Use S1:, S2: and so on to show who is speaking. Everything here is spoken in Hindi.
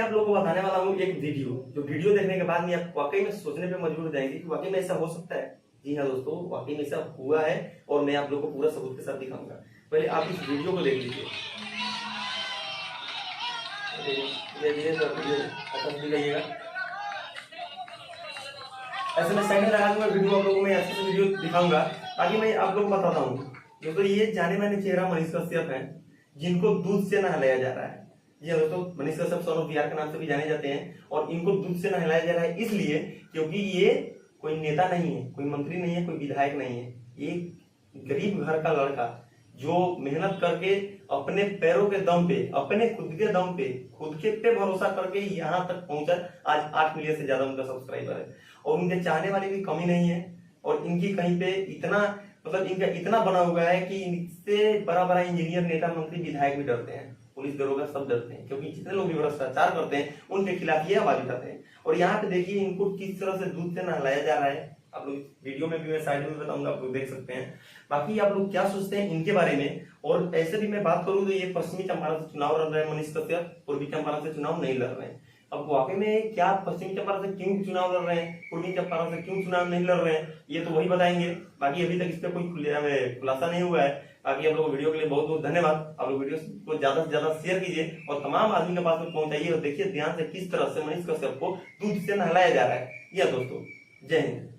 S1: आप लोगों को बताने वाला हूँ एक वीडियो, जो वीडियो देखने के बाद में आप वाकई में सोचने पे मजबूर हो जाएंगे कि वाकई में ऐसा हो सकता है। जी हाँ दोस्तों, वाकई में ऐसा हुआ है और मैं आप लोगों को पूरा सबूत के साथ दिखाऊंगा। पहले आप इस वीडियो को देख लीजिए। ऐसे मैं साइड में लगा दूंगा वीडियो, आप लोगों को मैं अच्छे से वीडियो दिखाऊंगा ताकि मैं आप लोगों को बताता हूँ। दोस्तों ये जाने माने चेहरा मनीष कश्यप है, जिनको दूध से नहलाया जा रहा है। जी हाँ दोस्तों, मनीष कश्यप सन ऑफ बिहार के नाम से भी जाने जाते हैं और इनको दूध से नहलाया जा रहा है इसलिए क्योंकि ये कोई नेता नहीं है, कोई मंत्री नहीं है, कोई विधायक नहीं है। ये गरीब घर का लड़का जो मेहनत करके अपने पैरों के दम पे, अपने खुद के दम पे, खुद के पे भरोसा करके यहाँ तक पहुंचा। आज 8 मिलियन से ज्यादा उनका सब्सक्राइबर है और उनके चाहने वाली भी कमी नहीं है। और इनकी कहीं पे इतना मतलब इनका इतना बना हुआ है कि इनसे बड़ा बड़ा इंजीनियर, नेता, मंत्री, विधायक भी डरते हैं, पुलिस दरोगा सब डरते हैं, क्योंकि जितने लोग भी भ्रष्टाचार करते हैं उनके खिलाफ ये आवाज उठाते हैं। और यहाँ पे देखिए इनको किस तरह से दूध से नहलाया जा रहा है। आप लोग वीडियो में भी मैं साइड में बताऊंगा, आप लोग देख सकते हैं। बाकी आप लोग क्या सोचते हैं इनके बारे में। और ऐसे भी मैं बात करूं तो ये पश्चिमी चंपारण से चुनाव लड़ रहे हैं मनीष कश्यप, पूर्वी चंपारण से चुनाव नहीं लड़ रहे हैं। अब वाकई में क्या पश्चिमी चंपारण से क्यों चुनाव लड़ रहे हैं, पूर्वी चंपारण से क्यों चुनाव नहीं लड़ रहे हैं, ये तो वही बताएंगे। बाकी अभी तक इस पर कोई खुलासा नहीं हुआ है। बाकी आप लोगों को वीडियो के लिए बहुत बहुत धन्यवाद। आप लोग वीडियो को ज्यादा से ज्यादा शेयर कीजिए और तमाम आदमी के पास में पहुंचाइए और देखिए ध्यान से किस तरह से मनीष कश्यप को दूध से नहलाया जा रहा है। यह दोस्तों, जय हिंद।